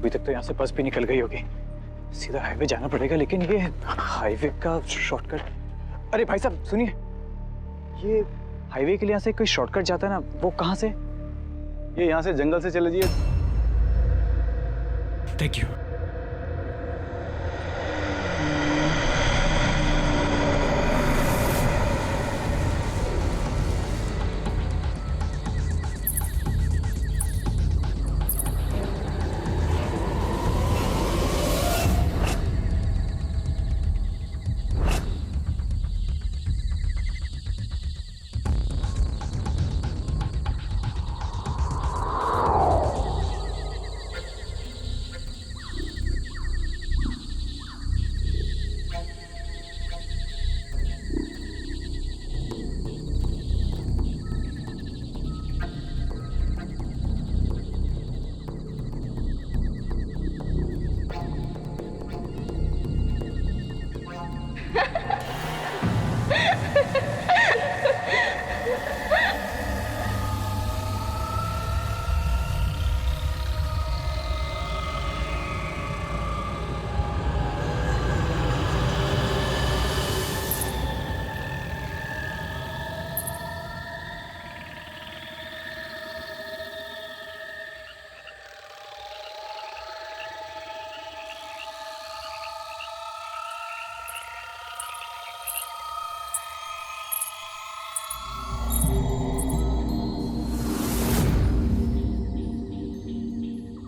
अभी तक तो यहाँ से बस भी निकल गई होगी। सीधा हाईवे जाना पड़ेगा, लेकिन ये हाईवे का शॉर्टकट। अरे भाई साहब सुनिए, ये हाईवे के लिए यहाँ से कोई शॉर्टकट जाता है ना, वो कहाँ से? ये यहाँ से जंगल से चले जाइए। Thank you.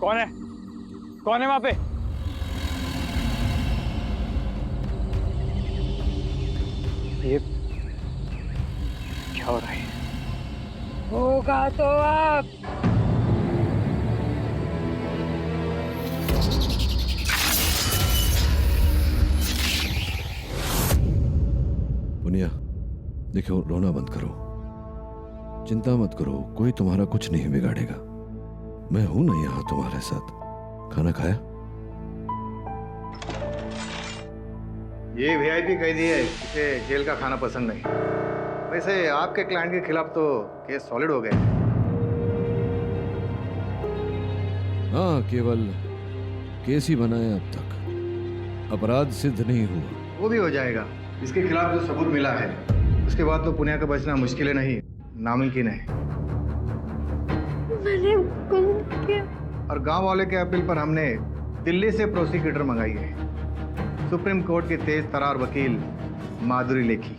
कौन है? कौन है वहां पे? ये क्या हो रहा है? होगा तो अब। पुनिया, देखो रोना बंद करो, चिंता मत करो, कोई तुम्हारा कुछ नहीं बिगाड़ेगा। मैं हूं ना यहाँ तुम्हारे साथ। खाना खाया? ये वीआईपी कैदी है, इसे जेल का खाना पसंद नहीं। वैसे आपके क्लाइंट के खिलाफ तो केस सॉलिड हो गए। हाँ, केवल केस ही बनाया अब तक, अपराध सिद्ध नहीं हुआ। वो भी हो जाएगा। इसके खिलाफ जो सबूत मिला है उसके बाद तो पुनिया का बचना मुश्किल है नहीं, नामुमकिन है। मैंने गुम किया। और गांव वाले के अपील पर हमने दिल्ली से प्रोसिक्यूटर मंगाई है, सुप्रीम कोर्ट के तेज तरार वकील माधुरी लेखी।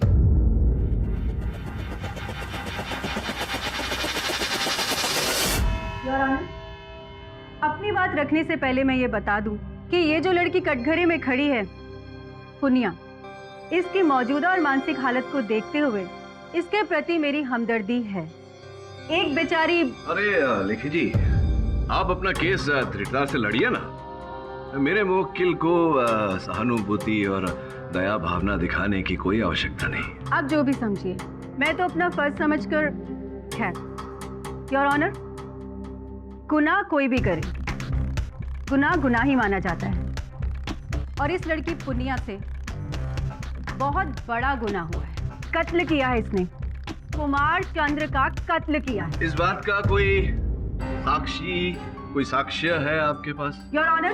योर ऑनर, अपनी बात रखने से पहले मैं ये बता दूं कि ये जो लड़की कटघरे में खड़ी है, पुनिया, इसकी मौजूदा और मानसिक हालत को देखते हुए इसके प्रति मेरी हमदर्दी है। एक बेचारी। अरे लेखी जी, आप अपना केस दृढ़ता से लड़िए ना। मेरे मुवक्किल को सहानुभूति और दया भावना दिखाने की कोई आवश्यकता नहीं। आप जो भी समझिए, मैं तो अपना फर्ज समझकर। खैर योर ऑनर, गुनाह कोई भी करे, गुनाह गुनाह ही माना जाता है, और इस लड़की पुनिया से बहुत बड़ा गुनाह हुआ है। कत्ल किया है इसने, कुमार चंद्र का कत्ल किया है। इस बात का कोई साक्षी, कोई साक्ष्य है आपके पास? योर ऑनर,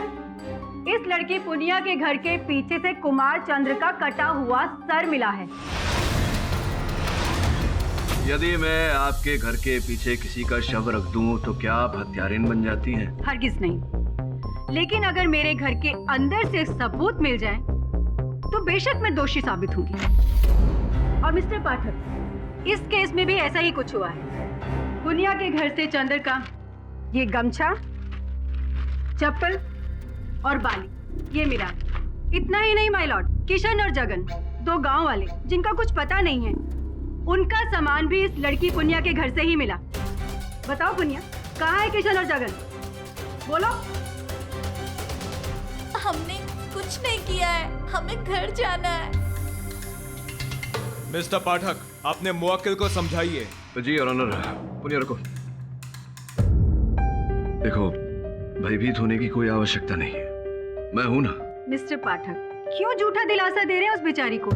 इस लड़की पुनिया के घर के पीछे से कुमार चंद्र का कटा हुआ सर मिला है। यदि मैं आपके घर के पीछे किसी का शव रख दूं तो क्या आप हत्यारिन बन जाती हैं? हरगिज नहीं, लेकिन अगर मेरे घर के अंदर से सबूत मिल जाए तो बेशक मैं दोषी साबित होंगी। और मिस्टर पाठक, इस केस में भी ऐसा ही कुछ हुआ है। पुनिया के घर से चंद्र का ये गमछा, चप्पल और बाली ये मिला। इतना ही नहीं माय लॉर्ड, किशन और जगन, दो गांव वाले जिनका कुछ पता नहीं है, उनका सामान भी इस लड़की पुनिया के घर से ही मिला। बताओ पुनिया, कहाँ है किशन और जगन? बोलो। हमने कुछ नहीं किया है, हमें घर जाना है। मिस्टर पाठक, आपने मुवक्किल को समझाइए। जी और ऑनर, पुनिया रखो। देखो, भयभीत होने की कोई आवश्यकता नहीं है, मैं हूं ना। मिस्टर पाठक, क्यों झूठा दिलासा दे रहे हैं उस बेचारी को?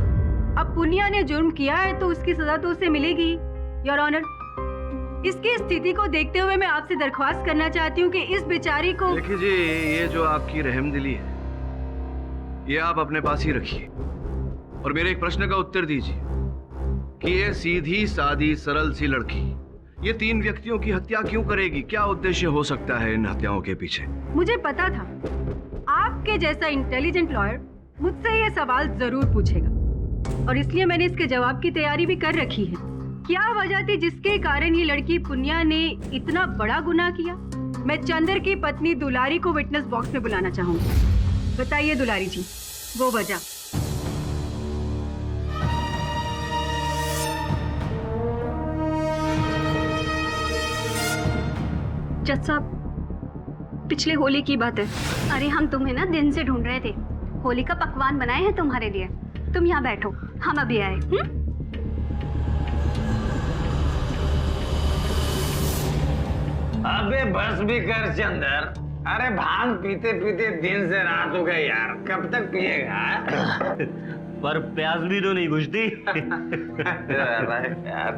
अब पुनिया ने जुर्म किया है तो उसकी सजा तो उसे मिलेगी। योर ऑनर, इसकी स्थिति को देखते हुए मैं आपसे दरख्वास्त करना चाहती हूँ कि इस बेचारी को। देखिए जी, ये जो आपकी रहमदिली है ये आप अपने पास ही रखिए और मेरे एक प्रश्न का उत्तर दीजिए कि ये सीधी सादी सरल सी लड़की ये 3 व्यक्तियों की हत्या क्यों करेगी? क्या उद्देश्य हो सकता है इन हत्याओं के पीछे? मुझे पता था आपके जैसा इंटेलिजेंट लॉयर मुझसे ये सवाल जरूर पूछेगा और इसलिए मैंने इसके जवाब की तैयारी भी कर रखी है। क्या वजह थी जिसके कारण ये लड़की पुण्या ने इतना बड़ा गुनाह किया? मैं चंदर की पत्नी दुलारी को विटनेस बॉक्स में बुलाना चाहूंगी। बताइए दुलारी जी, वो वजह। जज साहब, पिछले होली की बात है। अरे हम तुम्हें ना दिन से ढूंढ रहे थे। होली का पकवान बनाए हैं तुम्हारे लिए। तुम यहाँ बैठो, हम अभी आए। अबे बस भी कर चंदर। अरे भांग पीते पीते दिन से रात हो गई यार, कब तक पिएगा? पर प्यास भी तो नहीं बुझती। यार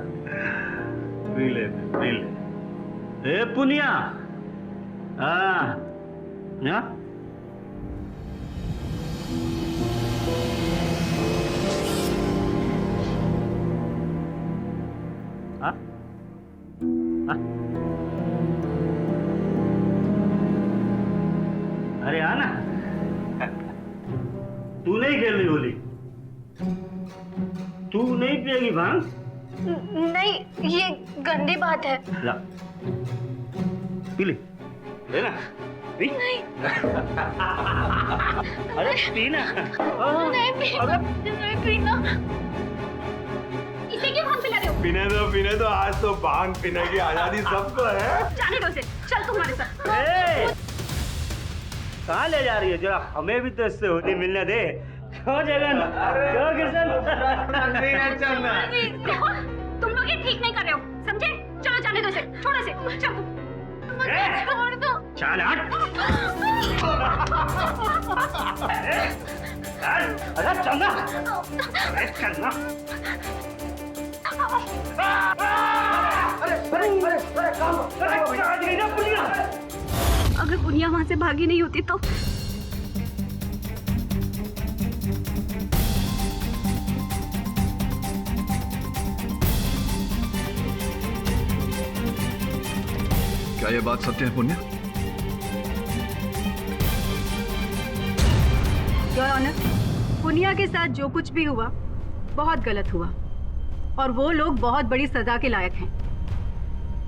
पी ले, पी ले। ए पुनिया, हाँ अरे आना। तू नहीं खेल रही होली? तू नहीं पिएगी भांग? नहीं, ये गंदी बात है। ला, पी ले, ले ना, पी। नहीं। अरे पी ना। नहीं पीना। इसे क्यों भांग पिला रहे हो? पीने दो, आज तो भांग पीने की आजादी सबको है। जाने दो इसे, चल तुम्हारे साथ। कहाँ ले जा रही है? जरा हमें भी तो इससे होली मिलने दे। क्यों जगन? क्यों किशन? तुम लोग ये ठीक नहीं कर रहे हो, समझे? चलो जाने दो इसे, छोड़ो इसे, चलो। छोड़ दो। चल हट। अरे चलना। अरे चलना। अगर पुनिया वहां से भागी नहीं होती तो? क्या ये बात सत्य है पुण्य? योर ऑनर, पुनिया के साथ जो कुछ भी हुआ बहुत गलत हुआ और वो लोग बहुत बड़ी सजा के लायक हैं।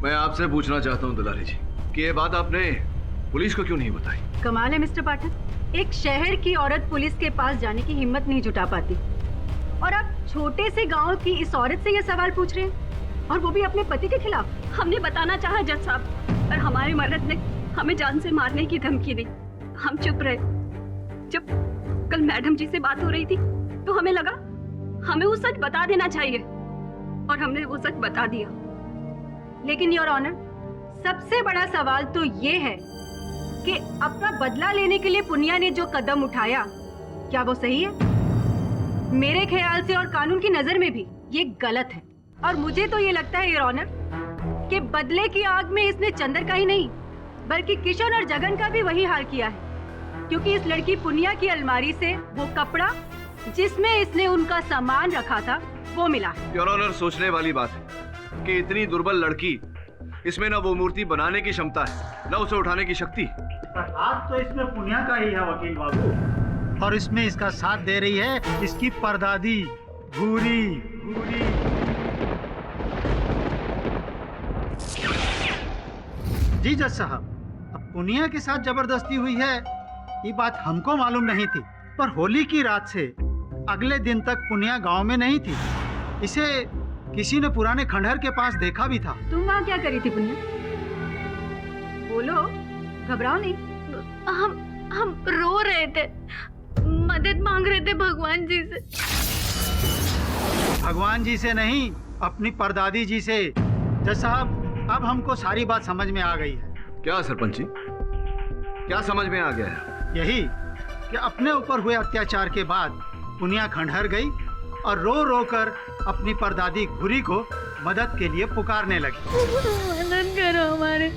मैं आपसे पूछना चाहता हूँ दुलारी जी कि ये बात आपने पुलिस को क्यों नहीं बताई? कमाल है मिस्टर पाठक, एक शहर की औरत पुलिस के पास जाने की हिम्मत नहीं जुटा पाती और आप छोटे से गांव की इस औरत से ये सवाल पूछ रहे हैं और वो भी अपने पति के खिलाफ। हमने बताना चाहा जज साहब, पर हमारे मर्द ने हमें जान से मारने की धमकी दी। हम चुप रहे। जब कल मैडम जी से बात हो रही थी तो हमें लगा हमें वो सच बता देना चाहिए और हमने वो सच बता दिया। लेकिन योर ऑनर, सबसे बड़ा सवाल तो ये है कि अपना बदला लेने के लिए पुनिया ने जो कदम उठाया क्या वो सही है? मेरे ख्याल से और कानून की नजर में भी ये गलत है और मुझे तो ये लगता है योर ऑनर कि बदले की आग में इसने चंदर का ही नहीं बल्कि किशन और जगन का भी वही हाल किया है, क्योंकि इस लड़की पुनिया की अलमारी से वो कपड़ा जिसमें इसने उनका सामान रखा था वो मिला है। योर ऑनर, सोचने वाली बात है कि इतनी दुर्बल लड़की, इसमें ना वो मूर्ति बनाने की क्षमता है ना उसे उठाने की शक्ति। हाथ तो इसमें पुनिया का ही है वकील बाबू, और इसमें इसका साथ दे रही है इसकी परदादी भूरी। जी जज साहब, अब पुनिया के साथ जबरदस्ती हुई है ये बात हमको मालूम नहीं थी, पर होली की रात से अगले दिन तक पुनिया गांव में नहीं थी। इसे किसी ने पुराने खंडहर के पास देखा भी था। तुम वहाँ क्या करी थी पुनिया? बोलो, घबराओ नहीं। हम रो रहे थे, मदद मांग रहे थे भगवान जी से। भगवान जी से नहीं, अपनी परदादी जी से। जज साहब, अब हमको सारी बात समझ में आ गई है। क्या सरपंच जी, क्या समझ में आ गया है? यही कि अपने ऊपर हुए अत्याचार के बाद पुनिया खंडहर गई और रो रो कर अपनी परदादी घुरी को मदद के लिए पुकारने लगी। मदद करो हमारे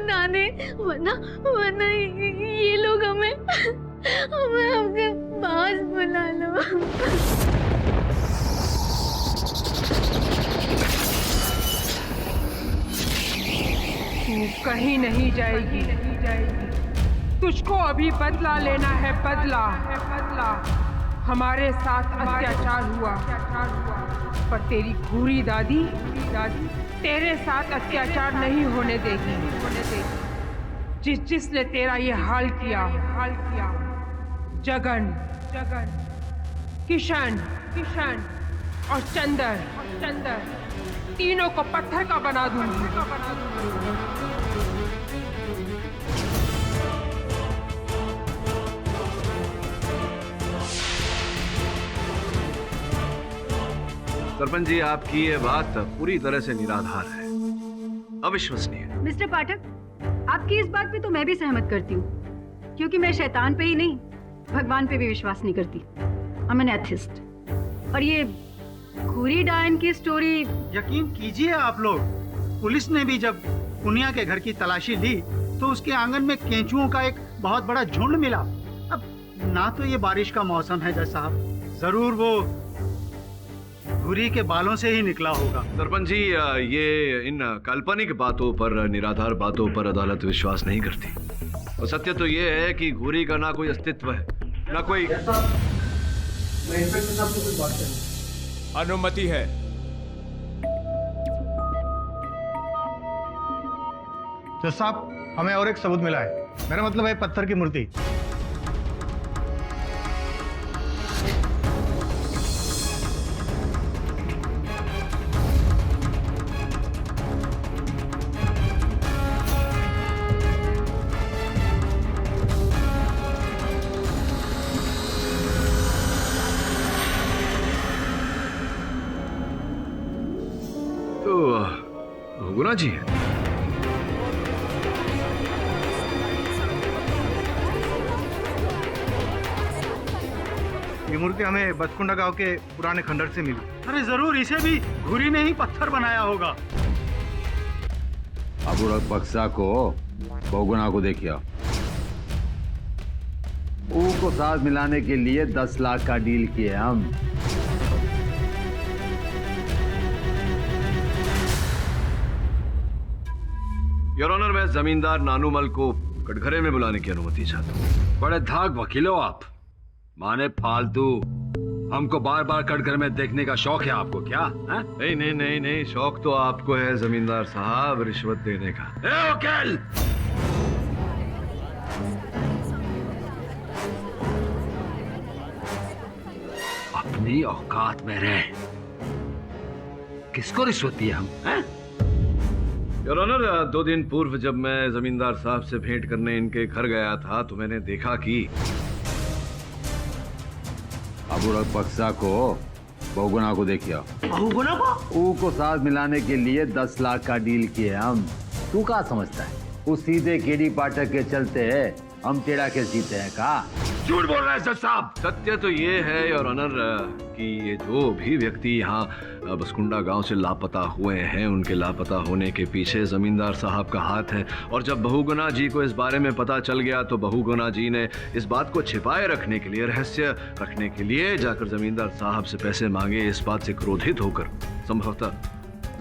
दादी, वरना ये लोग हमें आपके पास बुला लो। तू कहीं नहीं जाएगी, तुझको अभी बदला लेना है, बदला। हमारे साथ अत्याचार हुआ, पर तेरी भूरी दादी तेरे साथ अत्याचार नहीं होने देगी। जिसने तेरा ये हाल किया, जगन, किशन और चंदर, तीनों को पत्थर का बना दूंगी। सरपंच जी, आपकी ये बात पूरी तरह से निराधार है, अविश्वसनीय। मिस्टर पाठक, आपकी इस बात पे तो मैं भी सहमत करती हूँ, क्योंकि मैं शैतान पे ही नहीं, भगवान पे भी विश्वास नहीं करती। I am an atheist. और ये घूरी डायन की स्टोरी, यकीन कीजिए आप लोग, पुलिस ने भी जब पुनिया के घर की तलाशी ली तो उसके आंगन में केंचुओं का एक बहुत बड़ा झुंड मिला। अब ना तो ये बारिश का मौसम है जज साहब, जरूर वो घूरी के बालों से ही निकला होगा। सरपंच जी, ये इन काल्पनिक बातों पर, निराधार बातों पर अदालत विश्वास नहीं करती। और सत्य तो ये है कि घूरी का ना कोई अस्तित्व है, ना कोई। अनुमति है। जज साहब, हमें और एक सबूत मिला है। मेरा मतलब है पत्थर की मूर्ति। गुना जी है। ये मूर्ति हमें बसकुंडा गांव के पुराने खंडर से मिली। अरे जरूर, इसे भी घूरी ने ही पत्थर बनाया होगा। अबू बक्सा को बहुगुना को देखिए। को साथ मिलाने के लिए 10 लाख का डील किए हम। योर ऑनर, मैं जमींदार नानूमल को कटघरे में बुलाने की अनुमति चाहता हूँ। बड़े धाक वकील हो आप, माने फालतू। हमको बार बार कटघरे में देखने का शौक है आपको क्या? नहीं नहीं नहीं नहीं, शौक तो आपको है जमींदार साहब, रिश्वत देने का। वकील, अपनी औकात में रहे। किसको रिश्वत दी हम? योर ऑनर, 2 दिन पूर्व जब मैं जमींदार साहब से भेंट करने इनके घर गया था तो मैंने देखा कि अबू बक्सा को बहुगुना को देखिए। बहुगुना को साथ मिलाने के लिए 10 लाख का डील किए हम। तू क्या समझता है? वो सीधे केडी पाठक के चलते हम टेढ़ा के जीते हैं का? झूठ बोल रहे हैं जज साहब। सत्य तो ये है योर ऑनर कि ये जो भी व्यक्ति यहाँ बसकुंडा गांव से लापता हुए हैं, उनके लापता होने के पीछे जमींदार साहब का हाथ है। और जब बहुगुना जी को इस बारे में पता चल गया तो बहुगुना जी ने इस बात को छिपाए रखने के लिए, रहस्य रखने के लिए जाकर जमींदार साहब से पैसे मांगे। इस बात से क्रोधित होकर संभवतः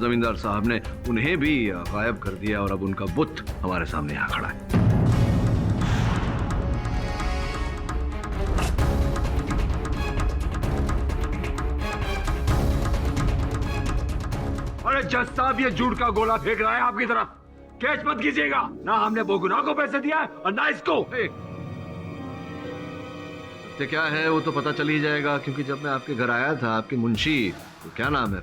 जमींदार साहब ने उन्हें भी गायब कर दिया और अब उनका बुत हमारे सामने यहाँ खड़ा है। अरे जज साहब, ये झूठ का गोला फेंक रहा है आपकी तरफ। कैच मत कीजिएगा। ना हमने बहुगुना को पैसे दिया है और ना इसको। सत्य क्या है वो तो पता चल ही जाएगा, क्योंकि जब मैं आपके घर आया था आपके मुंशी, तो क्या नाम है,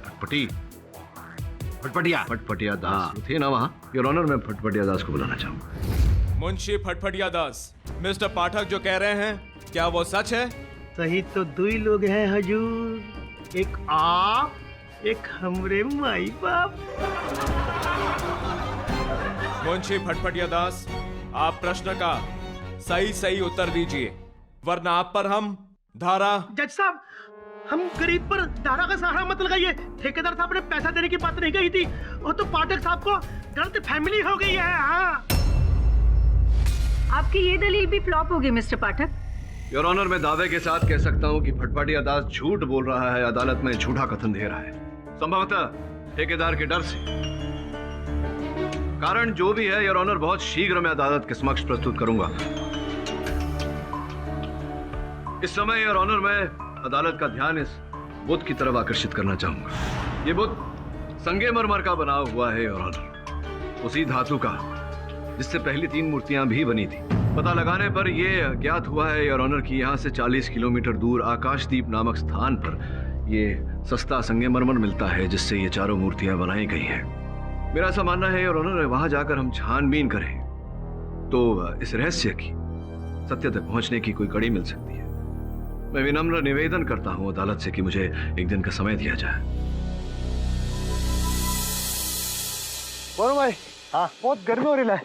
फटफटिया दास थे ना वहाँ। योर ऑनर, मैं फटफटिया दास को बुलाना चाहूंगा। मुंशी फटफटिया दास, मिस्टर पाठक जो कह रहे हैं क्या वो सच है? सही तो 2 लोग हैं हजूर, एक आप, एक हमरे माई बाप। मुंशी फटफटिया दास, आप प्रश्न का सही उत्तर दीजिए, वरना आप पर हम धारा। जज साहब, हम गरीब पर दारा का सहारा मत लगाइए। ठेकेदार साहब ने पैसा देने की बात नहीं कही थी, वो तो पाठक साहब को गलत फैमिली हो गई है। हाँ, आपकी ये दलील भी फ्लॉप होगी मिस्टर पाठक। योर ऑनर, मैं दावे के साथ कह सकता हूं कि फटफटी अदालत झूठ बोल रहा है, अदालत में झूठा कथन दे रहा है, संभवतः ठेकेदार के डर से। कारण जो भी है योर ऑनर, बहुत शीघ्र मैं अदालत के समक्ष प्रस्तुत करूंगा। इस समय योर ऑनर, मैं अदालत का ध्यान इस बुद्ध की तरफ आकर्षित करना चाहूंगा। ये बुद्ध संगमरमर का बना हुआ है योर ऑनर, उसी धातु का जिससे पहली 3 मूर्तियां भी बनी थी। पता लगाने पर यह ज्ञात हुआ है योर ऑनर कि यहाँ से 40 किलोमीटर दूर आकाशदीप नामक स्थान पर यह सस्ता संगमरमर मिलता है, जिससे ये चारों मूर्तियां बनाई गई हैं। मेरा ऐसा मानना है योर ऑनर, वहां जाकर हम छानबीन करें तो इस रहस्य की सत्य तक पहुंचने की कोई कड़ी मिल सकती है। मैं विनम्र निवेदन करता हूं अदालत से कि मुझे एक दिन का समय दिया जाए। वरुण भाई, हाँ, बहुत गर्मी हो रही है।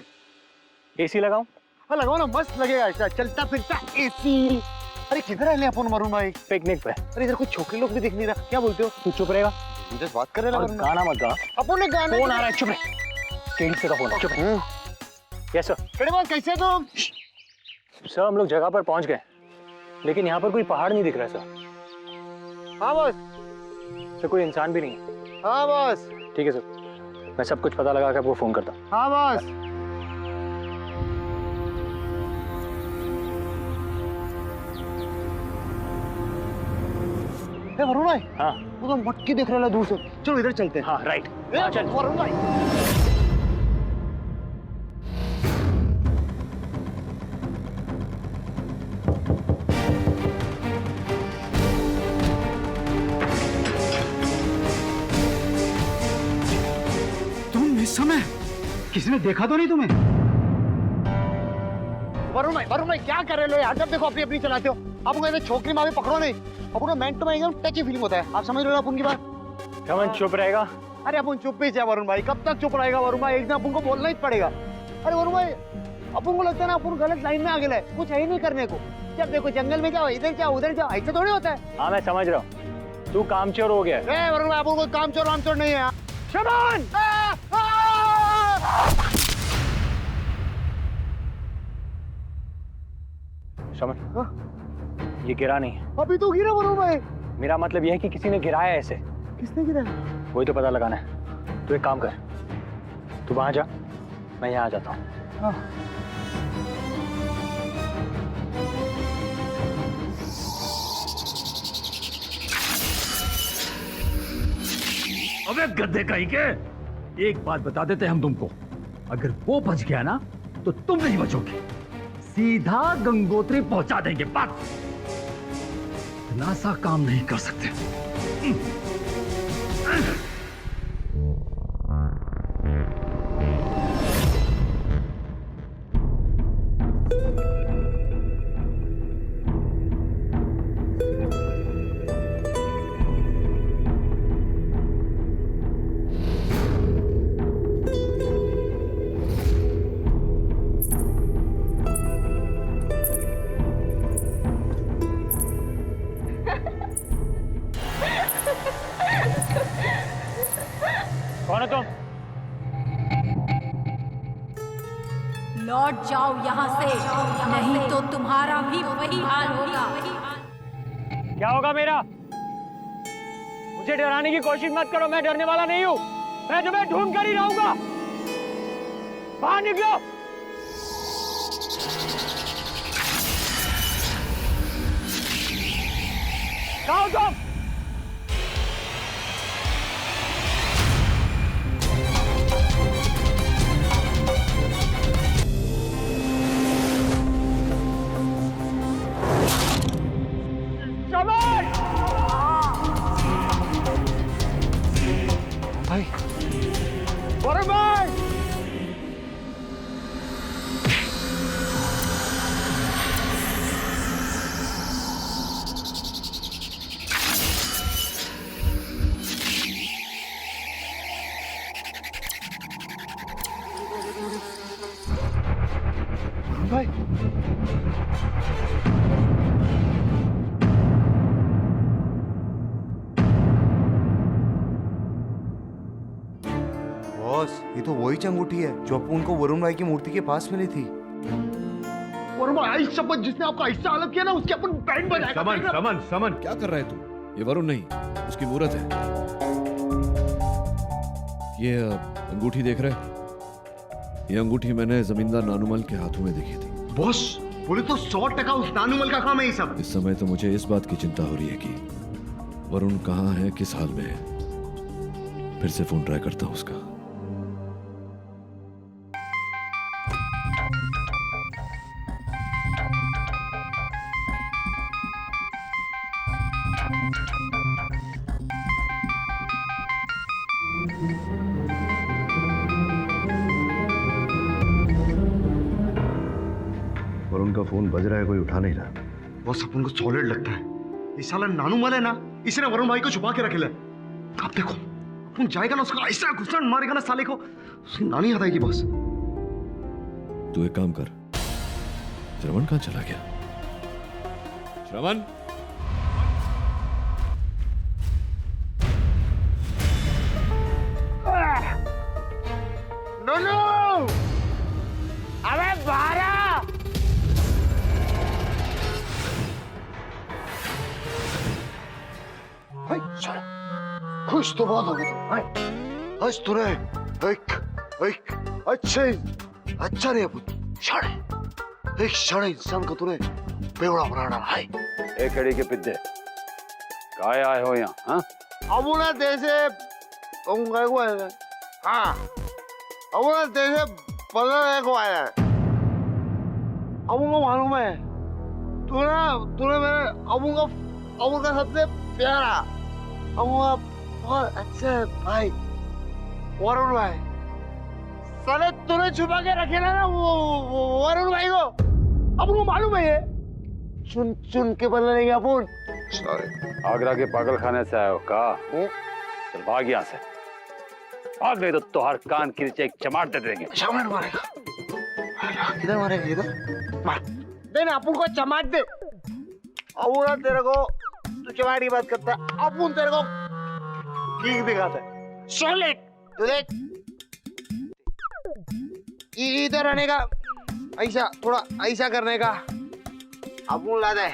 एसी लगाऊं? हाँ, लगाओ ना, मस्त लगेगा ऐसा चलता फिरता एसी। अरे किधर है अपन वरुण भाई? पिकनिक पे। अरे इधर कुछ छोकरे लोग भी दिख नहीं रहा, क्या बोलते हो? तू चुप रहेगा? मुझे बात कर रहे हैं। गाना मत गा। अपन ने गाना। फोन आ रहा है, चुप रहे। केडी से का फोन, चुप। Yes sir. केडी बात, कैसे तुम? सर, हम लोग जगह पर पहुंच गए, लेकिन यहाँ पर कोई पहाड़ नहीं दिख रहा सर। हाँ बॉस। सर, कोई इंसान भी नहीं है। हाँ बॉस। ठीक है सर, मैं सब कुछ पता लगा कर आपको फोन करता हूँ। हाँ बॉस। वरुण भाई, हाँ, वो तो मटकी देख रहा है दूर से। चलो इधर चलते हैं। हाँ, राइट। चल वरुण भाई। तुम इस समय किसी ने देखा तो नहीं तुम्हें? वरुण भाई क्या कर रहे हो यार? जब देखो अपनी अपनी चलाते हो। आप कहते छोकरी माँ भी पकड़ो नहीं, अपन man to man touchy feeling होता है। आप समझ रहे हो अपन की बात? कमन चुप रहेगा? अरे अपन चुप ही है वरुण भाई, कब तक चुप रहेगा वरुण भाई? एक दिन अपन को बोलना ही पड़ेगा। अरे वरुण भाई, अपन को लगता है ना अपन गलत लाइन में आ गए, कुछ है ही नहीं करने को। जब देखो जंगल में जाओ, इधर जाओ उधर जाओ, ऐसा थोड़ी होता है। हाँ, मैं समझ रहा हूँ, तू कामचोर हो गया। वरुण भाई, अपन कोई कामचोर वामचोर नहीं है। शबान! शमन, ये गिरा नहीं है। अभी तो गिरा वरुण भाई। मेरा मतलब यह है कि किसी ने गिराया ऐसे। किसने गिरा? वही तो पता लगाना है। तू एक काम कर, तू वहां जा, मैं यहाँ आ जाता हूँ। अबे गद्दे कहीं के, एक बात बता देते हम तुमको, अगर वो बच गया ना तो तुम नहीं बचोगे, सीधा गंगोत्री पहुंचा देंगे। बस इतना सा काम नहीं कर सकते। कौन है तुम? लौट जाओ यहाँ से, नहीं तो तुम्हारा भी वही हाल होगा। क्या होगा मेरा? मुझे डराने की कोशिश मत करो, मैं डरने वाला नहीं हूँ। मैं तुम्हें ढूंढ कर ही रहूंगा। बाहर निकलो। कहाँ हो तुम? भाई, वरुण भाई, भाई, ये तो वही अंगूठी है जो अपन को वरुण भाई की मूर्ति के पास मिली थी। वरुण भाई शपथ, जिसने आपका ऐसा हालत किया ना उसकी अपन बैंड बजाएगा। समन समन समन, क्या कर रहा है तू? ये वरुण नहीं, उसकी मूर्त है। ये अंगूठी देख रहे? ये अंगूठी मैंने जमींदार नानूमल के हाथों में देखी थी। बॉस बोले तो 100% उस नानूमल का काम है ये सब। इस समय तो मुझे इस बात की चिंता हो रही है कि वरुण कहाँ है, किस हाल में है। फिर से फोन ट्राई करता हूं उसका। वरुण का फोन बज रहा है, कोई उठा नहीं रहा। बॉस अपन को सॉलिड लगता है ये साला नानूमल है ना, इसने वरुण भाई को छुपा के रखे। आप देखो अपन जाएगा ना उसका ऐसा घुसन मारेगा ना साले को, उसकी नानी याद आएगी। बॉस तू एक काम कर, श्रवण कहाँ चला गया? श्रवण, नोनो अबे बारा खुश तो बहुत हो गए तुम। आज तूने एक अच्छा नहीं अपन शाणे, एक शाणे इंसान को तूने बेवड़ा बना डाला है। एक कड़ी के पिद्दे काय आए हो यहाँ? हाँ अब उन्हें जैसे तुम गए को आए। हाँ अब उन्हें जैसे बदल को आया है। अब उनको मालूम है तूने मेरे अब का सबसे प्यारा अब बहुत अच्छा भाई वरुण भाई, साले तूने छुपा के रखे ना वो वरुण भाई को। अब उनको मालूम है ये चुन चुन के बदल लेंगे अपन। आगरा के पागल खाने से आए हो का? चल भाग यहाँ से, भाग नहीं तो तुहार कान किरचे एक चमाट दे देंगे। चमाट मारेगा? किधर मारेगा? इधर मार दे ना, अपन को चमाट दे। अब तेरे को तू चमाट की बात करता है, अपन तेरे को ठीक दिखाता है। सॉलिड तू देख, इधर आने का, ऐसा थोड़ा ऐसा करने का अपन ला दे।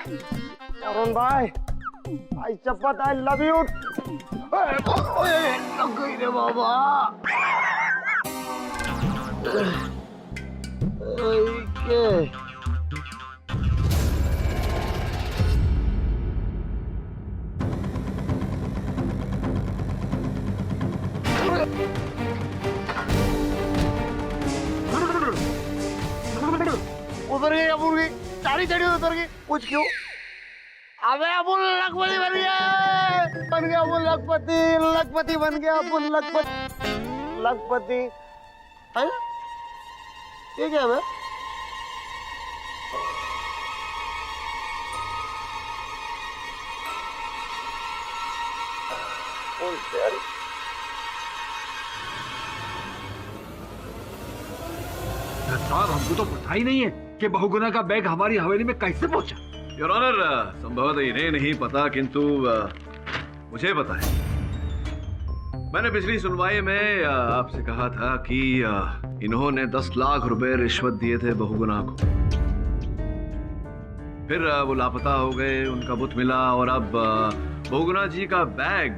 वरुण भाई आई शपथ, आई लव यू। लग गई रे बाबा। उतर गई अबुल की सारी चढ़ी उतर गई। कुछ क्यों? अबे अबुल लखपति बन गया अबुल लखपति बन गया अबुल लखपति है। ये क्या है? साहब हमको तो पता ही नहीं है कि बहुगुना का बैग हमारी हवेली में कैसे पहुंचा। योर ऑनर, संभवतः इन्हें नहीं पता, किंतु मुझे पता है। मैंने पिछली सुनवाई में आपसे कहा था कि इन्होंने 10 लाख रुपए रिश्वत दिए थे बहुगुना को। फिर वो लापता हो गए, उनका बुत मिला और अब बहुगुना जी का बैग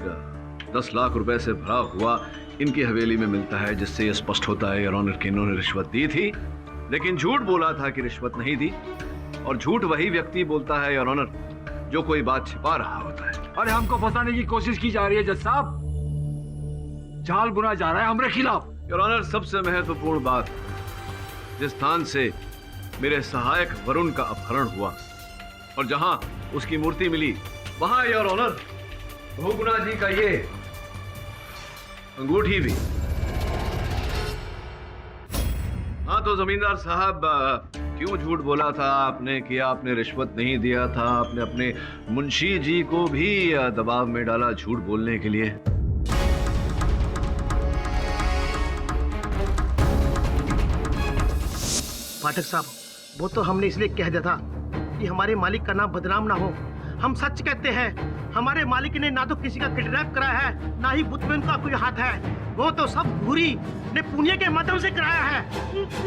10 लाख रुपए से भरा हुआ इनकी हवेली में मिलता है, जिससे यह स्पष्ट होता है योर ऑनर कि इन्होंने रिश्वत दी थी, लेकिन झूठ बोला था कि रिश्वत नहीं दी। और झूठ वही व्यक्ति बोलता है योर ऑनर जो कोई बात छिपा रहा होता है। अरे हमको फंसाने की कोशिश की जा रही है जज साहब, जाल बुना जा रहा है हमारे खिलाफ। योर ऑनर, सबसे महत्वपूर्ण बात, जिस स्थान से मेरे सहायक वरुण का अपहरण हुआ और जहां उसकी मूर्ति मिली, वहां योर ऑनर बहुगुना जी का ये अंगूठी भी। हाँ तो जमींदार साहब, क्यों झूठ बोला था आपने कि आपने रिश्वत नहीं दिया था? आपने अपने मुंशी जी को भी दबाव में डाला झूठ बोलने के लिए। पाठक साहब, वो तो हमने इसलिए कह दिया था कि हमारे मालिक का नाम बदनाम ना हो, हम सच कहते हैं। हमारे मालिक ने ना तो किसी का किडनैप कराया है, ना ही बुत में उनका कोई हाथ है। वो तो सब घूरी ने पुनिया के माध्यम से कराया है।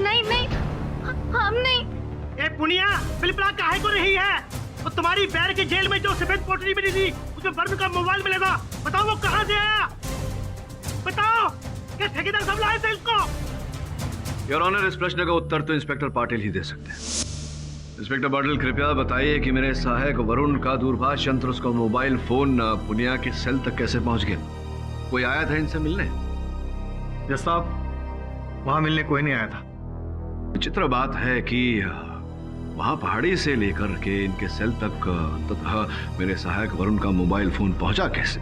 नहीं नहीं, हम नहीं। ए पुनिया, बिलबिला काहे को रही है? वो तुम्हारी बैर की जेल में जो सफेद पोटली मिली थी, उसमें वरुण का मोबाइल मिला था। बताओ वो कहाँ से आया? बताओ, क्या ठेकेदार सब लाए थे इसको? योर ऑनर, इस प्रश्न का उत्तर तो इंस्पेक्टर पाटिल ही दे सकते हैं। इंस्पेक्टर पाटिल, कृपया बताइए कि मेरे सहायक वरुण का दूरभाष यंत्र, उसका मोबाइल फोन पुनिया के सेल तक कैसे पहुंच गया? कोई आया था इनसे मिलने? यस साहब, वहां मिलने कोई नहीं आया था। विचित्र बात है कि वहां पहाड़ी से लेकर के इनके सेल तक तथा मेरे सहायक वरुण का मोबाइल फोन पहुंचा कैसे?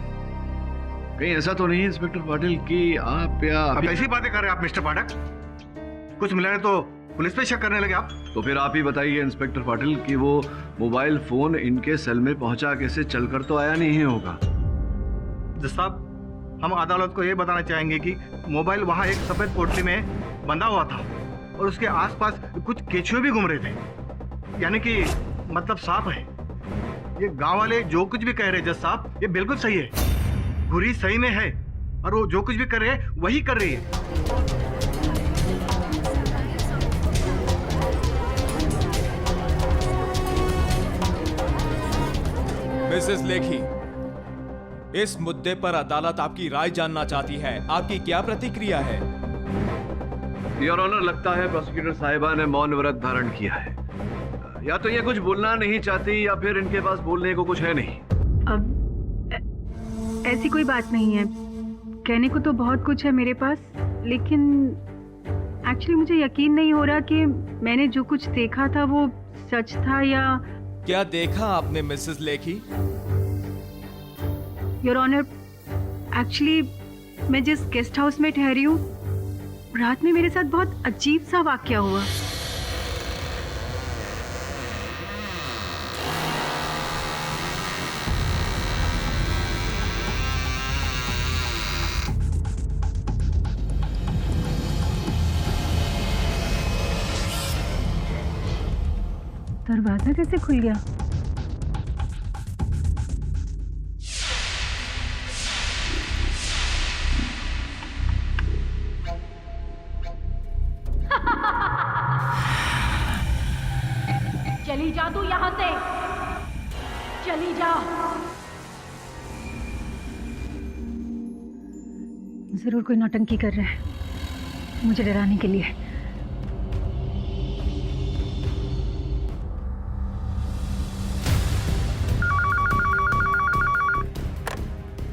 कहीं ऐसा तो नहीं इंस्पेक्टर पाटिल कि आप या आप ऐसी बातें कर रहे हैं आप मिस्टर पाठक? कुछ मिला है तो पुलिस पे शक करने लगे आप? तो फिर आप ही बताइए इंस्पेक्टर पाटिल कि वो मोबाइल फोन इनके सेल में पहुंचा कैसे? चलकर तो आया नहीं होगा। जज साहब, हम अदालत को ये बताना चाहेंगे कि मोबाइल वहां एक सफेद पोटली में बंधा हुआ था और उसके आसपास कुछ केचुए भी घूम रहे थे। यानी कि मतलब साफ है, ये गांव वाले जो कुछ भी कह रहे हैं जज साहब, ये बिल्कुल सही है। घुरी सही में है और वो जो कुछ भी कर रहे हैं वही कर रही है। मिसेस लेखी, इस मुद्दे पर अदालत आपकी राय जानना चाहती है। आपकी क्या प्रतिक्रिया है? योर ऑनर, लगता है प्रोसिक्यूटर साहिबा ने मौन व्रत धारण किया है। या तो ये कुछ बोलना नहीं चाहती या फिर इनके पास बोलने को कुछ है नहीं। अब ऐसी कोई बात नहीं है। कहने को तो बहुत कुछ है मेरे पास, लेकिन एक्चुअली मुझे यकीन नहीं हो रहा कि मैंने जो कुछ देखा था वो सच था या... क्या देखा आपने Mrs Lekhi? Your honour, actually मैं जिस गेस्ट हाउस में ठहरी हूँ, रात में मेरे साथ बहुत अजीब सा वाकया हुआ। दरवाजा कैसे खुल गया? चली जा तू यहाँ से, चली जा। जरूर कोई नौटंकी कर रहा है मुझे डराने के लिए।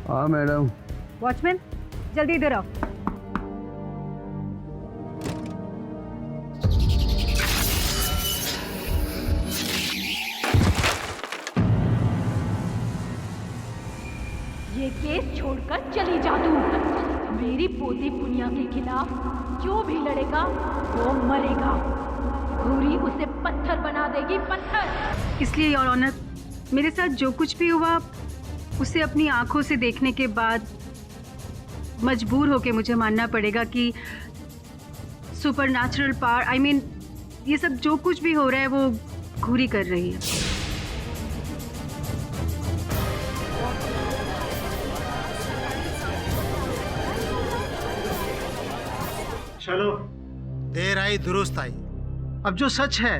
हाँ मैडम। वॉचमैन, जल्दी इधर आओ। ये केस छोड़कर चली जा तू। मेरी पोती पुनिया के खिलाफ जो भी लड़ेगा वो मरेगा। घूरी उसे पत्थर बना देगी, पत्थर। इसलिए योर ऑनर, मेरे साथ जो कुछ भी हुआ उसे अपनी आंखों से देखने के बाद मजबूर होके मुझे मानना पड़ेगा कि सुपरनैचुरल पावर, आई मीन ये सब जो कुछ भी हो रहा है वो घूरी कर रही है। चलो, देर आई दुरुस्त आई। अब जो सच है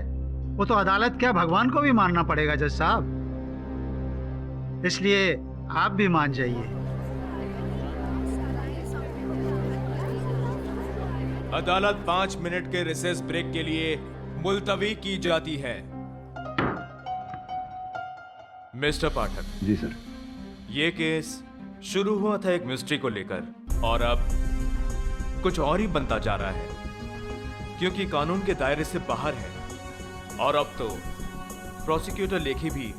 वो तो अदालत क्या भगवान को भी मानना पड़ेगा जज साहब, इसलिए आप भी मान जाइए। अदालत 5 मिनट के रिसेस ब्रेक के लिए मुलतवी की जाती है। मिस्टर पाठक। जी सर। ये केस शुरू हुआ था एक मिस्ट्री को लेकर और अब कुछ और ही बनता जा रहा है, क्योंकि कानून के दायरे से बाहर है। और अब तो प्रोसिक्यूटर लेखी भी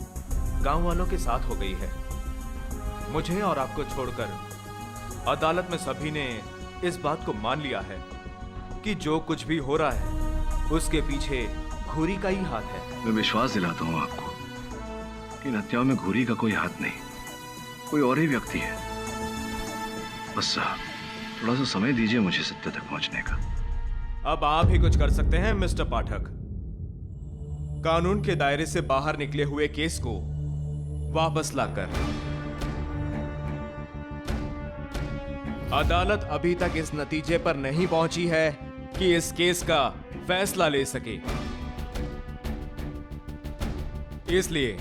गांव वालों के साथ हो गई है। मुझे और आपको छोड़कर अदालत में सभी ने इस बात को मान लिया है कि जो कुछ भी हो रहा है उसके पीछे घूरी का ही हाथ है। मैं विश्वास दिलाता हूं आपको कि इन हत्याओं में घूरी का कोई हाथ नहीं, कोई और ही व्यक्ति है। बस थोड़ा सा समय दीजिए मुझे सत्य तक पहुंचने का। अब आप ही कुछ कर सकते हैं मिस्टर पाठक। कानून के दायरे से बाहर निकले हुए केस को वापस लाकर अदालत अभी तक इस नतीजे पर नहीं पहुंची है कि इस केस का फैसला ले सके। इसलिए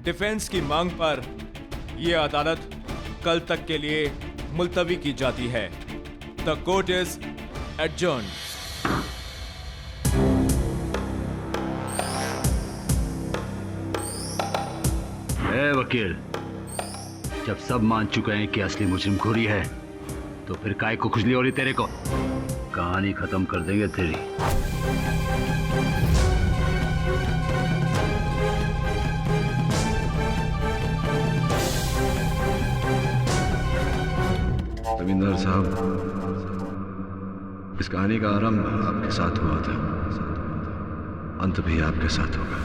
डिफेंस की मांग पर यह अदालत कल तक के लिए मुलतवी की जाती है। The court is adjourned. ए वकील, जब सब मान चुके हैं कि असली मुजरिम घुरी है, तो फिर काय को खुजली हो रही तेरे को? कहानी खत्म कर देंगे तेरी। जमींदार साहब, इस कहानी का आरंभ आपके साथ हुआ था, अंत भी आपके साथ होगा।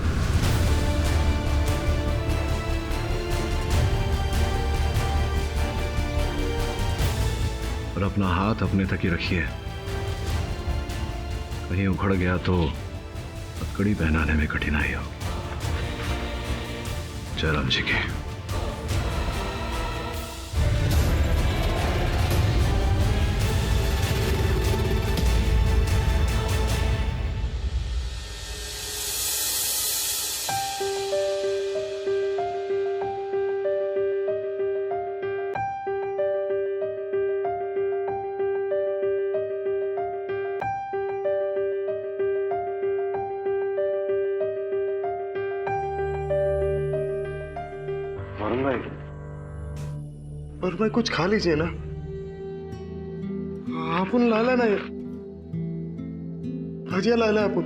और अपना हाथ अपने तक ही रखिए, कहीं उखड़ गया तो हथकड़ी पहनाने में कठिनाई हो। जयराम जी की। और भाई कुछ खा लीजिए ना, आपण लाला ना, भजिया लाला आपण।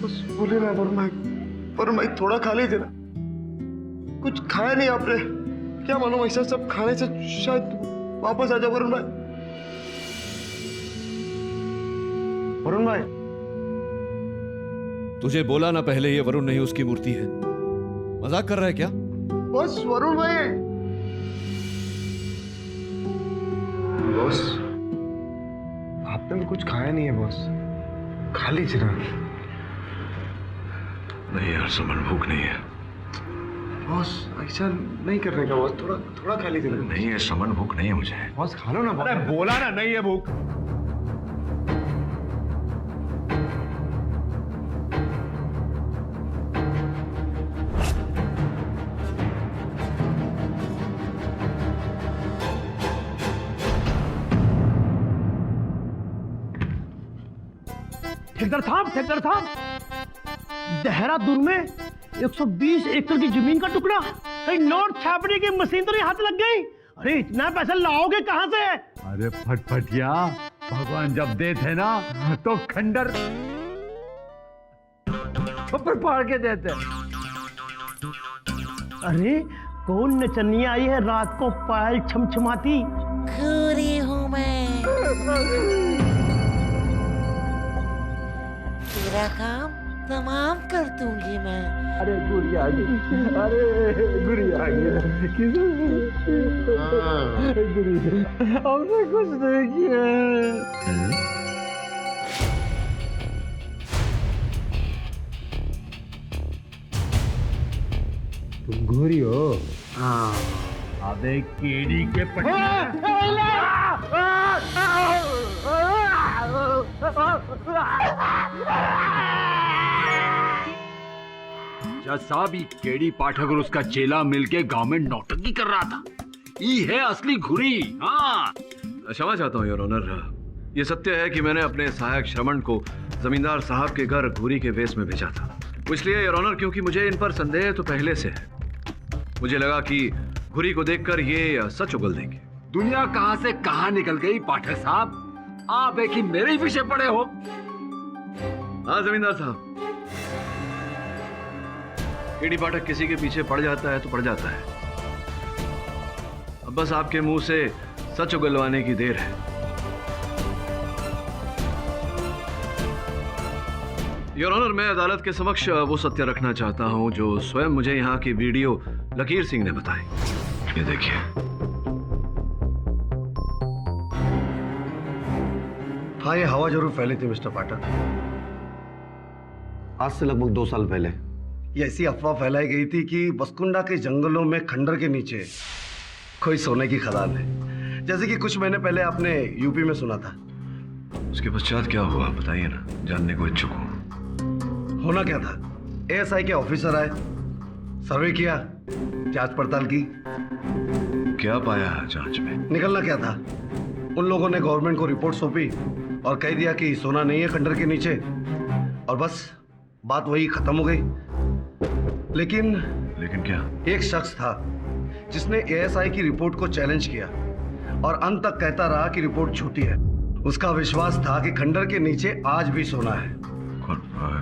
बस बोले ना वरुण भाई थोड़ा खा लीजिए ना, कुछ खाया नहीं आपने, क्या मालूम ऐसा सब खाने से शायद वापस आ जाए वरुण भाई। वरुण भाई, तुझे बोला ना पहले, ये वरुण नहीं उसकी मूर्ति है। मजाक कर रहा है क्या? बस वरुण भाई। बॉस, आपने भी कुछ खाया नहीं है बॉस, खा लीजिए ना। नहीं यार सुमन, भूख नहीं है। बॉस ऐसा नहीं करने का बॉस, थोड़ा थोड़ा खा लीजिए ना। नहीं है सुमन, भूख नहीं है मुझे। बॉस खा लो ना बॉस। अरे बोला ना नहीं है भूख। ठेकेदार साहब, देहरादून में 120 एकड़ की जमीन का टुकड़ा, कहीं नोट छापने की मशीन तो नहीं हाथ लग गई? अरे इतना पैसा लाओगे कहां से? अरे फटफटिया, भगवान जब देते ना तो खंडर पर फाड़ के देते। अरे कौन नचनिया आई है रात को पायल छमछमाती? घूरी हूं मैं, तेरा काम तमाम कर दूंगी मैं। अरे गुड़िया गई, अरे गुड़िया गई, हमने कुछ नहीं किया। तुम घोरी हो? हाँ। अबे केड़ी के जज साहब, ये केड़ी पाठक और उसका चेला मिलके गांव में नौटंकी कर रहा था। ये है असली घुरी। हाँ, क्षमा चाहता हूँ योर ऑनर। ये सत्य है कि मैंने अपने सहायक श्रवण को जमींदार साहब के घर घुरी के वेश में भेजा था। इसलिए योर ऑनर, क्योंकि मुझे इन पर संदेह तो पहले से है। मुझे लगा कि घुरी को देखकर ये सच उगल देंगे। दुनिया कहां से कहां निकल गई पाठक साहब, आप एक ही मेरे ही पीछे पड़े हो। हाँ जमींदार साहब, केडी पाठक किसी के पीछे पड़ जाता है तो पड़ जाता है। अब बस आपके मुंह से सच उगलवाने की देर है। योर ऑनर, मैं अदालत के समक्ष वो सत्य रखना चाहता हूं जो स्वयं मुझे यहाँ की वीडियो लकीर सिंह ने बताई। ये देखिए। हाँ, ये हवा जरूर फैली थी मिस्टर पाठक। आज से लगभग 2 साल पहले ये ऐसी अफवाह फैलाई गई थी कि बसकुंडा के जंगलों में खंडर के नीचे कोई सोने की खदान है, जैसे कि कुछ महीने पहले आपने यूपी में सुना था। उसके पश्चात क्या हुआ बताइए ना, जानने को इच्छुक हूँ। होना क्या था, एएसआई के ऑफिसर आए, सर्वे किया, जांच पड़ताल की। क्या पाया जांच में? निकलना क्या था, उन लोगों ने गवर्नमेंट को रिपोर्ट सौंपी और कह दिया कि सोना नहीं है खंडर के नीचे, और बस बात वही खत्म हो गई। लेकिन क्या? एक शख्स था जिसने एएसआई की रिपोर्ट को चैलेंज किया और अंत तक कहता रहा कि रिपोर्ट झूठी है। उसका विश्वास था कि खंडर के नीचे आज भी सोना है।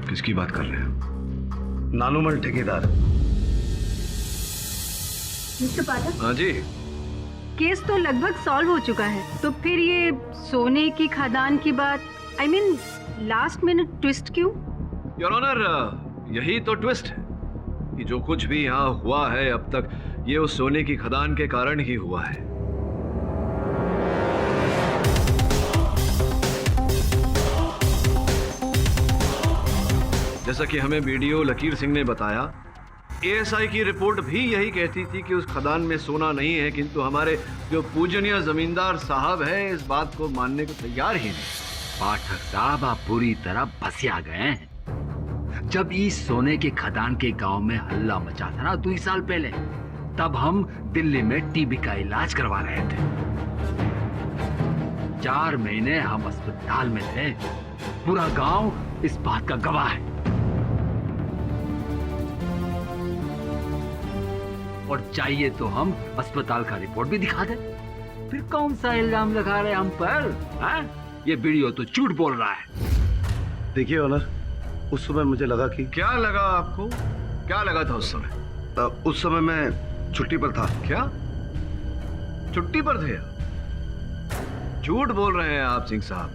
किसकी बात कर रहे हैं? नानूमल ठेकेदार। मिस्टर पाठक। हाँ जी। केस तो लगभग सॉल्व हो चुका है, तो फिर ये सोने की खदान की बात, I mean, last minute twist क्यों? योर ऑनर, यही तो ट्विस्ट है कि जो कुछ भी यहाँ हुआ है अब तक, ये उस सोने की खदान के कारण ही हुआ है। जैसा कि हमें बीडीओ लकीर सिंह ने बताया, एएसआई की रिपोर्ट भी यही कहती थी कि उस खदान में सोना नहीं है, किंतु हमारे जो पूजनीय जमींदार साहब है इस बात को मानने को तैयार ही नहीं। पाठक साहब, आप पूरी तरह फंसिया गए हैं। जब इस सोने के खदान के गांव में हल्ला मचा था ना 2 साल पहले, तब हम दिल्ली में टीबी का इलाज करवा रहे थे। 4 महीने हम अस्पताल में थे, पूरा गांव इस बात का गवाह है। और चाहिए तो हम अस्पताल का रिपोर्ट भी दिखा दें। फिर कौन सा इल्जाम लगा रहे हम पर? ये वीडियो तो झूठ बोल रहा है। देखिए ऑनर, उस समय मुझे लगा कि... क्या लगा आपको? क्या लगा था उस समय? उस समय मैं छुट्टी पर था। क्या छुट्टी पर थे? झूठ बोल रहे हैं आप सिंह साहब,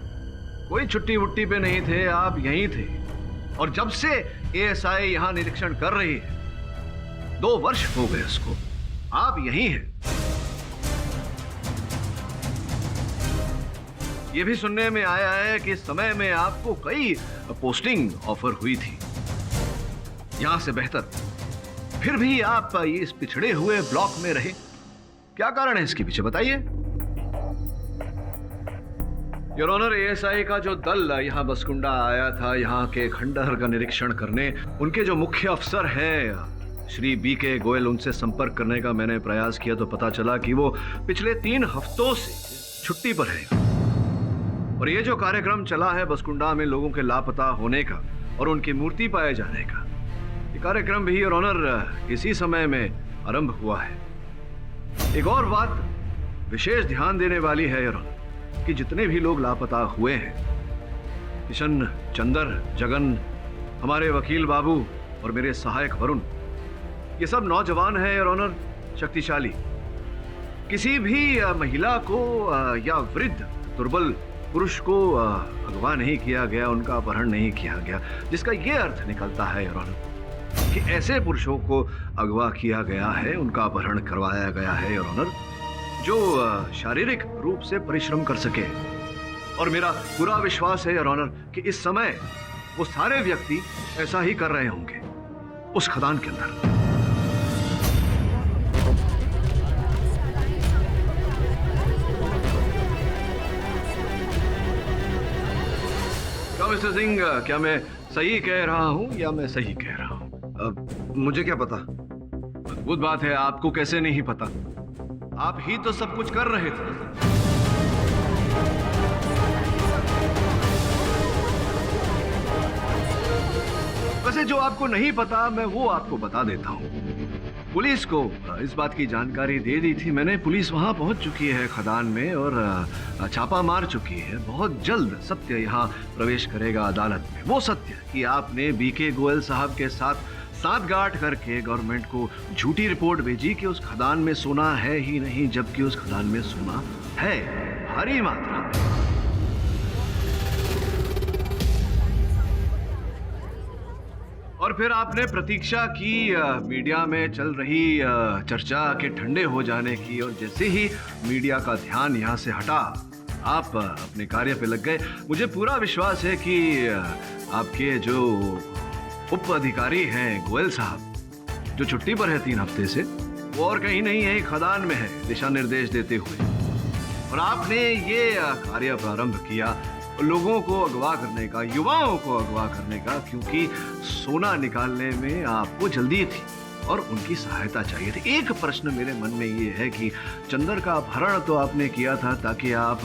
कोई छुट्टी वुट्टी पे नहीं थे, आप यहीं थे। और जब से एएसआई यहाँ निरीक्षण कर रही है, 2 वर्ष हो गए उसको, आप यहीं हैं। ये भी सुनने में आया है कि इस समय में आपको कई पोस्टिंग ऑफर हुई थी यहां से बेहतर, फिर भी आप ये इस पिछड़े हुए ब्लॉक में रहे। क्या कारण है इसके पीछे, बताइए। योर ऑनर, एएसआई का जो दल यहां बसकुंडा आया था यहाँ के खंडहर का निरीक्षण करने, उनके जो मुख्य अफसर हैं श्री बीके गोयल, उनसे संपर्क करने का मैंने प्रयास किया तो पता चला कि वो पिछले 3 हफ्तों से छुट्टी पर है। और ये जो कार्यक्रम चला है बसकुंडा में लोगों के लापता होने का और उनकी मूर्ति पाए जाने का, ये कार्यक्रम भी योर ऑनर इसी समय में आरंभ हुआ है। एक और बात विशेष ध्यान देने वाली है योर ऑनर कि जितने भी लोग लापता हुए हैं, किशन, चंदर, जगन, हमारे वकील बाबू और मेरे सहायक वरुण, ये सब नौजवान हैं योर ऑनर, शक्तिशाली। किसी भी महिला को या वृद्ध दुर्बल पुरुष को अगवा नहीं किया गया, उनका अपहरण नहीं किया गया, जिसका यह अर्थ निकलता है योर ऑनर कि ऐसे पुरुषों को अगवा किया गया है, उनका अपहरण करवाया गया है योर ऑनर, जो शारीरिक रूप से परिश्रम कर सके। और मेरा पूरा विश्वास है योर ऑनर कि इस समय वो सारे व्यक्ति ऐसा ही कर रहे होंगे उस खदान के अंदर। मिस्टर सिंह, क्या मैं सही कह रहा हूं या मैं सही कह रहा हूं? मुझे क्या पता। अद्भुत बात है, आपको कैसे नहीं पता? आप ही तो सब कुछ कर रहे थे। वैसे जो आपको नहीं पता मैं वो आपको बता देता हूं। पुलिस को इस बात की जानकारी दे दी थी मैंने, पुलिस वहां पहुंच चुकी है खदान में और छापा मार चुकी है। बहुत जल्द सत्य यहां प्रवेश करेगा अदालत में, वो सत्य कि आपने बीके गोयल साहब के साथ सांठगांठ करके गवर्नमेंट को झूठी रिपोर्ट भेजी कि उस खदान में सोना है ही नहीं, जबकि उस खदान में सोना है भारी मात्रा में। और फिर आपने प्रतीक्षा की मीडिया में चल रही चर्चा के ठंडे हो जाने की, और जैसे ही मीडिया का ध्यान यहाँ से हटा आप अपने कार्य पे लग गए। मुझे पूरा विश्वास है कि आपके जो उप अधिकारी हैं गोयल साहब, जो छुट्टी पर है 3 हफ्ते से, वो और कहीं नहीं है, खदान में है दिशा निर्देश देते हुए। और आपने ये कार्य प्रारंभ किया लोगों को अगवा करने का, युवाओं को अगवा करने का, क्योंकि सोना निकालने में आपको जल्दी थी और उनकी सहायता चाहिए थी। एक प्रश्न मेरे मन में ये है कि चंदर का अपहरण तो आपने किया था ताकि आप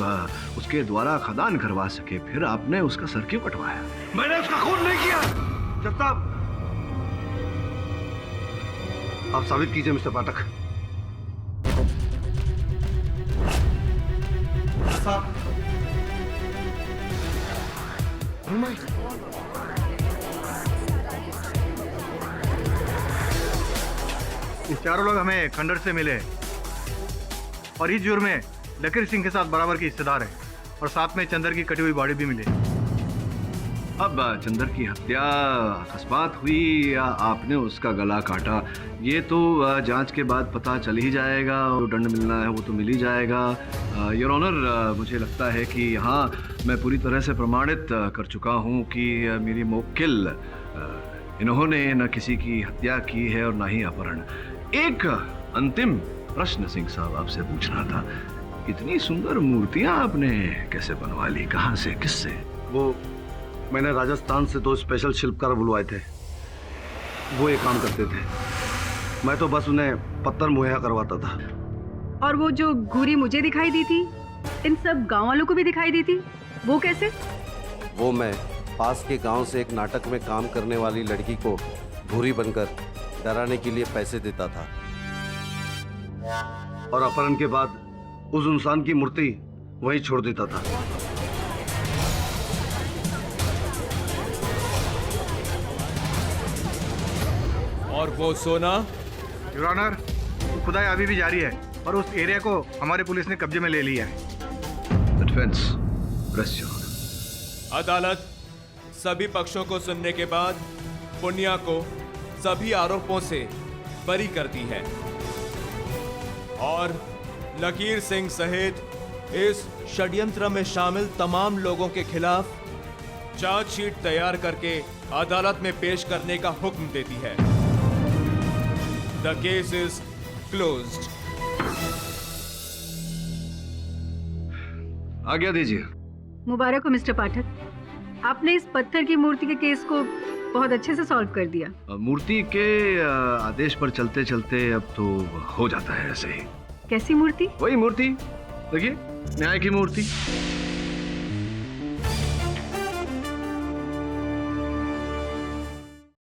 उसके द्वारा खदान करवा सके, फिर आपने उसका सर क्यों कटवाया? मैंने उसका खून नहीं किया। जब साहब आप साबित कीजिए मिस्टर पाठक। साहब ये चारों लोग हमें खंडर से मिले और इस जुर्म में लकीर सिंह के साथ बराबर की हिस्सेदार है और साथ में चंदर की कटी हुई बॉडी भी मिली। अब चंदर की हत्या अकस्मात हुई या आपने उसका गला काटा, ये तो जांच के बाद पता चल ही जाएगा। और दंड मिलना है वो तो मिल ही जाएगा। योर ऑनर, मुझे लगता है कि यहाँ मैं पूरी तरह से प्रमाणित कर चुका हूँ कि मेरी मुवक्किल इन्होंने न किसी की हत्या की है और न ही अपहरण। एक अंतिम प्रश्न सिंह साहब आपसे पूछना था, इतनी सुंदर मूर्तियां आपने कैसे बनवा ली, कहाँ से, किससे? वो मैंने राजस्थान से 2 स्पेशल शिल्पकार बुलवाए थे, वो ये काम करते थे, मैं तो बस उन्हें पत्थर मुहैया करवाता था। और वो जो घूरी मुझे दिखाई दी थी, इन सब गांव वालों को भी दिखाई दी थी, वो कैसे? वो मैं पास के गांव से एक नाटक में काम करने वाली लड़की को घूरी बनकर डराने के लिए पैसे देता था और अपहरण के बाद उस इंसान की मूर्ति वहीं छोड़ देता था। और वो सोना? योर ऑनर, खुदाई अभी भी जारी है और उस एरिया को हमारी पुलिस ने कब्जे में ले लिया है। Defence, press your honour. अदालत सभी पक्षों को सुनने के बाद पुनिया को सभी आरोपों से बरी करती है और लकीर सिंह सहित इस षड्यंत्र में शामिल तमाम लोगों के खिलाफ चार्जशीट तैयार करके अदालत में पेश करने का हुक्म देती है। The case is closed. आज्ञा दीजिए। मुबारक हो मिस्टर पाठक, आपने इस पत्थर की मूर्ति के केस को बहुत अच्छे से सॉल्व कर दिया। मूर्ति के आदेश पर चलते चलते अब तो हो जाता है ऐसे ही। कैसी मूर्ति? वही मूर्ति, देखिए, न्याय की मूर्ति।